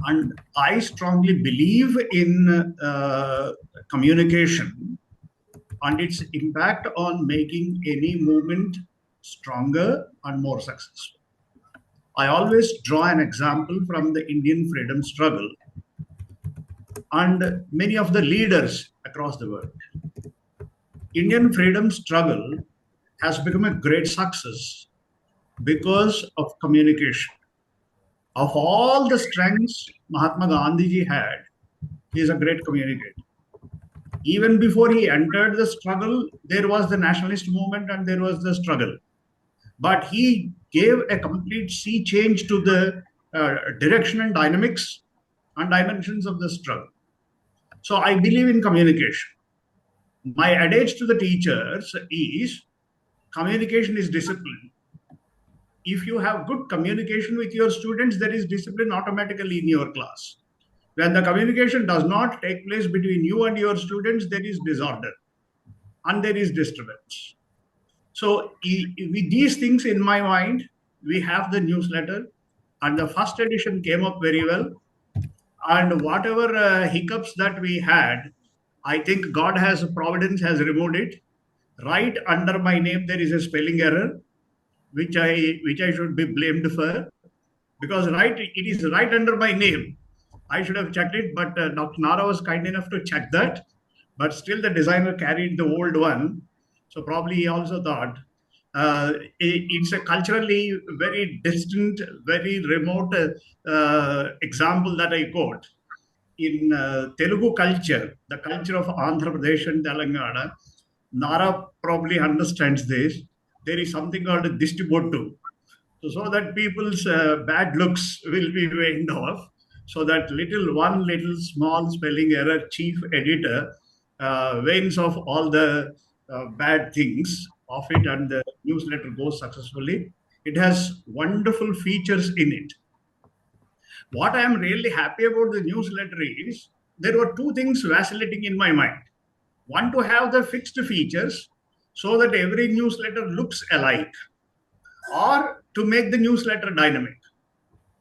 And I strongly believe in communication and its impact on making any movement stronger and more successful. I always draw an example from the Indian freedom struggle and many of the leaders across the world. Indian freedom struggle has become a great success because of communication. Of all the strengths Mahatma Gandhi ji had, he is a great communicator. Even before he entered the struggle, there was the nationalist movement and there was the struggle. But he gave a complete sea change to the direction and dynamics and dimensions of the struggle. So I believe in communication. My adage to the teachers is communication is discipline. If you have good communication with your students, there is discipline automatically in your class. When the communication does not take place between you and your students, there is disorder and there is disturbance. So, with these things in my mind, we have the newsletter, and the first edition came up very well. And whatever hiccups that we had, I think God has providence has removed it. Right under my name, there is a spelling error, which I should be blamed for, because it is right under my name. I should have checked it, but Dr. Nara was kind enough to check that. But still, the designer carried the old one. So probably he also thought it's a culturally very distant, very remote example that I quote. In Telugu culture, the culture of Andhra Pradesh and Telangana, Nara probably understands this. There is something called Distibottu. So that people's bad looks will be waned off. So that one little small spelling error, chief editor, wanes off all the bad things of it, and the newsletter goes successfully. It has wonderful features in it. What I am really happy about the newsletter is there were two things vacillating in my mind. One, to have the fixed features so that every newsletter looks alike, or to make the newsletter dynamic.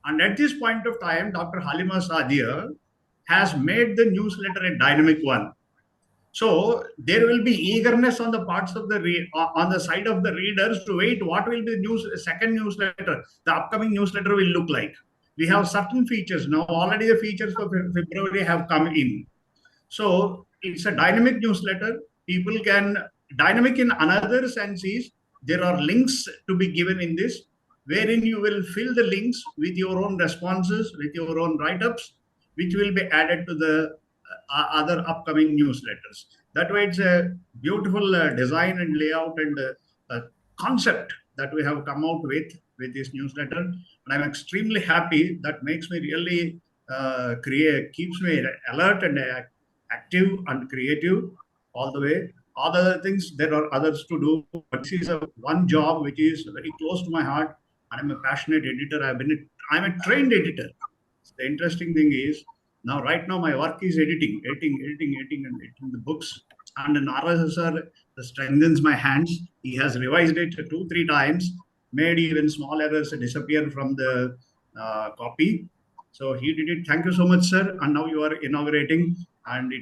And at this point of time, Dr. Halima Saadia has made the newsletter a dynamic one. So there will be eagerness on the parts of on the side of the readers to wait what will be the second newsletter, the upcoming newsletter will look like. We have certain features now. Already the features for February have come in. So it's a dynamic newsletter. People can dynamic in another sense is there are links to be given in this, wherein you will fill the links with your own responses, with your own write-ups, which will be added to the other upcoming newsletters. That way, it's a beautiful design and layout and concept that we have come out with this newsletter. And I'm extremely happy. That makes me really keeps me alert and active and creative all the way. Other things, there are others to do, but this is one job which is very close to my heart. I'm a passionate editor. I'm a trained editor. The interesting thing is right now my work is editing the books. And Nara sir strengthens my hands. He has revised it 2-3 times, made even small errors disappear from the copy. So he did it. Thank you so much, sir. And now you are inaugurating, and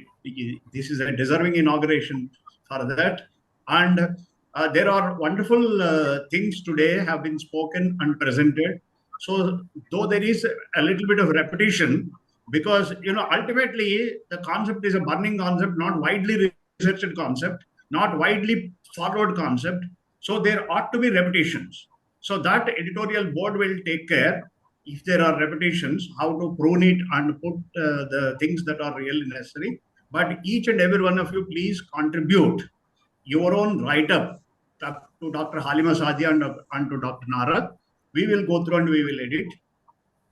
this is a deserving inauguration for that. And there are wonderful things today have been spoken and presented. So though there is a little bit of repetition, because ultimately the concept is a burning concept, not widely researched concept, not widely followed concept. So there ought to be repetitions. So that editorial board will take care, if there are repetitions, how to prune it and put the things that are really necessary. But each and every one of you, please contribute your own write-up to Dr. Halima Saadia and to Dr. Nara. We will go through and we will edit.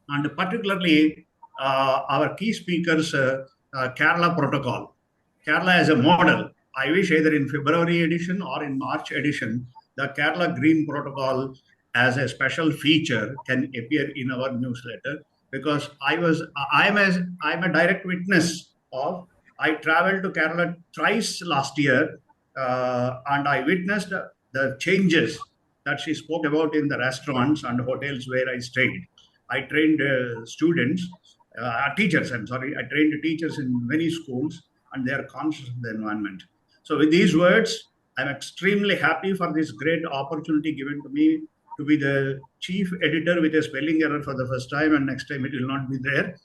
And particularly our key speakers, Kerala Protocol. Kerala as a model. I wish either in February edition or in March edition, the Kerala Green Protocol as a special feature can appear in our newsletter, because I'm a direct witness of. I traveled to Kerala thrice last year, and I witnessed the changes that she spoke about in the restaurants and hotels where I stayed. I trained students. teachers, I'm sorry, I trained teachers in many schools, and they are conscious of the environment. So with these words, I'm extremely happy for this great opportunity given to me to be the chief editor with a spelling error for the first time, and next time it will not be there.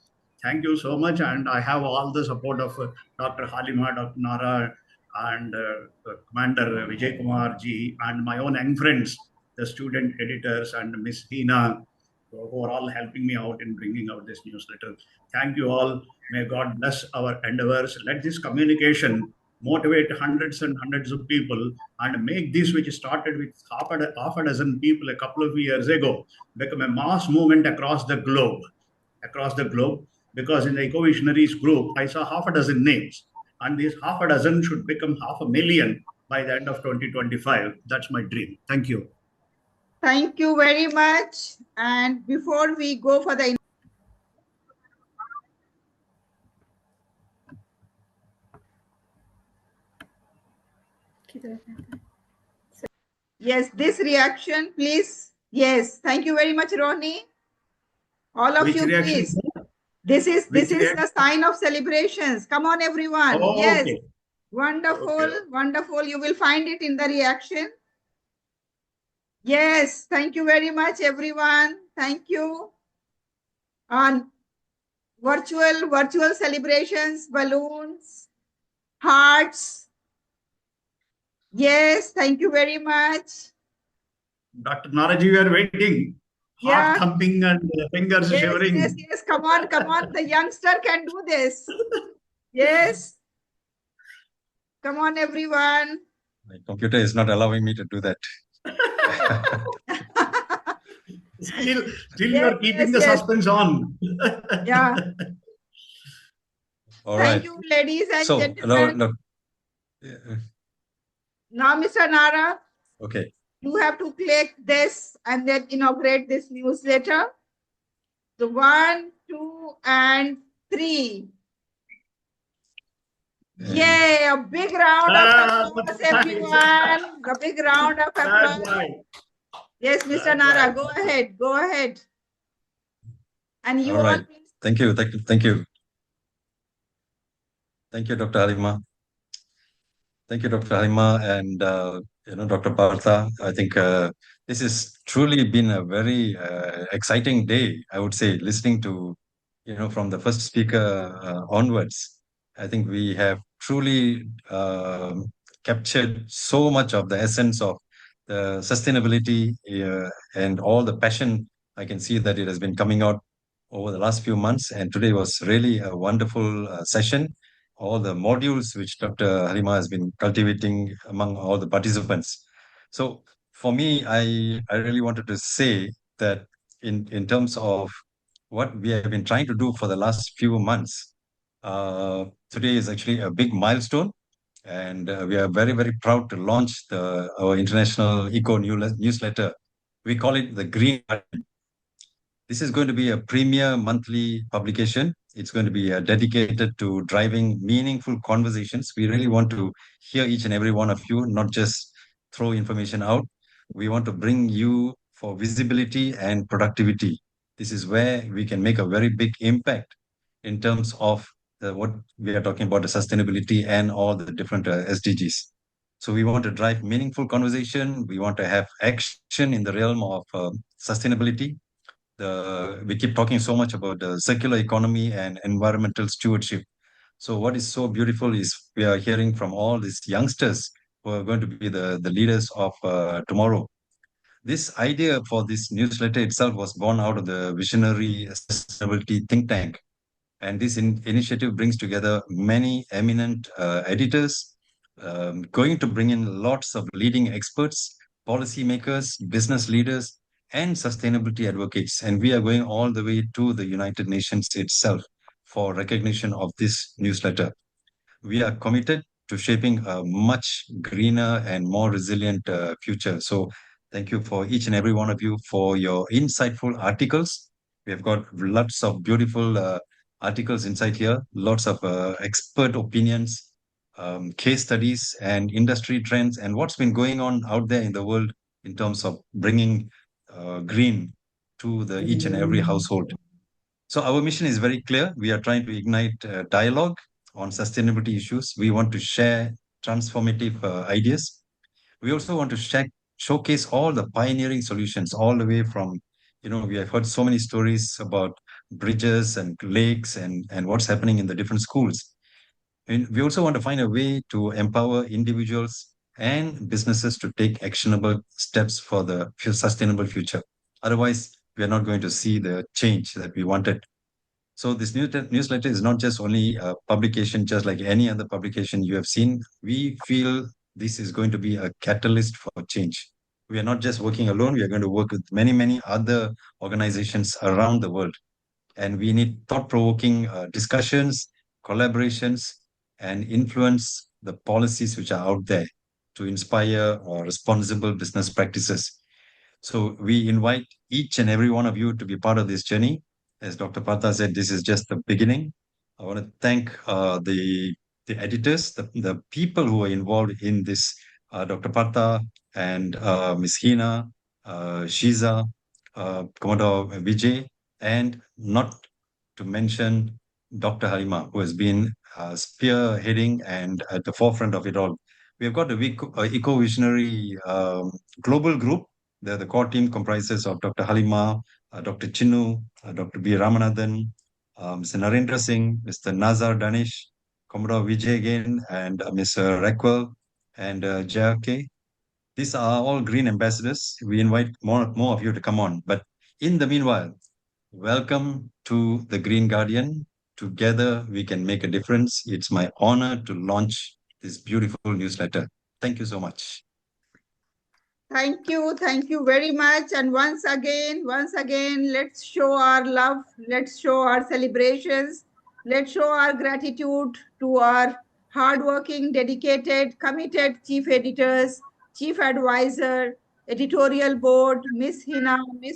Thank you so much, and I have all the support of Dr. Halima, Dr. Nara, and Commander Vijay Kumar ji, and my own young friends, the student editors, and Miss Hina, who are all helping me out in bringing out this newsletter. Thank you all. May God bless our endeavors. Let this communication motivate hundreds and hundreds of people, and make this, which started with half a dozen people a couple of years ago, become a mass movement across the globe. Across the globe, because in the Eco Visionaries group, I saw half a dozen names, and these half a dozen should become 500,000 by the end of 2025. That's my dream. Thank you. Thank you very much. And before we go for the yes, this reaction, please. Yes, thank you very much, Ronnie. All of Which you, reaction? please. This is reaction? the sign of celebrations. Come on, everyone. Oh, yes, okay. Wonderful, Okay. Wonderful. You will find it in the reaction. Yes, thank you very much, everyone. Thank you. On virtual celebrations, balloons, hearts. Yes, thank you very much. Dr. Naraji, we are waiting. Heart thumping and fingers shivering. Yes. Come on. The youngster can do this. Yes. Come on, everyone. My computer is not allowing me to do that. Still you are keeping the suspense on. Yeah. All Thank right. you, ladies and gentlemen. Now, Mr. Nara. Okay. You have to click this and then inaugurate this newsletter. So 1, 2, and 3. Yay! A big round of applause, everyone. A big round of applause. Yes, Mr. Nara, go ahead. Go ahead. And you all. Thank you. Thank you, Dr. Halima. Thank you, Dr. Halima, and Dr. Partha. I think this has truly been a very exciting day, I would say, listening to, from the first speaker onwards. I think we have truly captured so much of the essence of the sustainability and all the passion. I can see that it has been coming out over the last few months, and today was really a wonderful session. All the modules which Dr. Halima has been cultivating among all the participants. So for me, I really wanted to say that in terms of what we have been trying to do for the last few months, today is actually a big milestone. And we are very, very proud to launch our international eco newsletter. We call it the Green Garden. This is going to be a premier monthly publication. It's going to be dedicated to driving meaningful conversations. We really want to hear each and every one of you, not just throw information out. We want to bring you for visibility and productivity. This is where we can make a very big impact in terms of what we are talking about, the sustainability and all the different SDGs. So we want to drive meaningful conversation. We want to have action in the realm of sustainability. We keep talking so much about the circular economy and environmental stewardship. So what is so beautiful is we are hearing from all these youngsters who are going to be the leaders of tomorrow. This idea for this newsletter itself was born out of the Visionary Sustainability Think Tank. And this initiative brings together many eminent editors, going to bring in lots of leading experts, policymakers, business leaders, and sustainability advocates. And we are going all the way to the United Nations itself for recognition of this newsletter. We are committed to shaping a much greener and more resilient future. So thank you for each and every one of you for your insightful articles. We have got lots of beautiful articles inside here, lots of expert opinions, case studies, and industry trends, and what's been going on out there in the world in terms of bringing green to each and every household. So our mission is very clear. We are trying to ignite dialogue on sustainability issues. We want to share transformative ideas. We also want to showcase all the pioneering solutions, all the way from, we have heard so many stories about bridges and lakes and what's happening in the different schools. And we also want to find a way to empower individuals and businesses to take actionable steps for the sustainable future. Otherwise, we are not going to see the change that we wanted. So this newsletter is not just only a publication, just like any other publication you have seen. We feel this is going to be a catalyst for change. We are not just working alone. We are going to work with many, many other organizations around the world. And we need thought-provoking discussions, collaborations, and influence the policies which are out there to inspire responsible business practices. So we invite each and every one of you to be part of this journey. As Dr. Partha said, this is just the beginning. I want to thank the editors, the people who are involved in this, Dr. Partha and Ms. Hina, Shiza, Commodore Vijay, and not to mention Dr. Halima, who has been spearheading and at the forefront of it all. We have got the Eco-Visionary Global Group. The core team comprises of Dr. Halima, Dr. Chinnu, Dr. B. Ramanathan, Mr. Narendra Singh, Mr. Nazar Danish, Commodore Vijay again, and Mr. Rakwell and JRK. These are all green ambassadors. We invite more of you to come on. But in the meanwhile, welcome to the Green Guardian. Together we can make a difference. It's my honor to launch this beautiful newsletter. Thank you so much. Thank you very much. And once again, let's show our love, let's show our celebrations, let's show our gratitude to our hardworking, dedicated, committed chief editors, chief advisor, editorial board, Miss Hina, Miss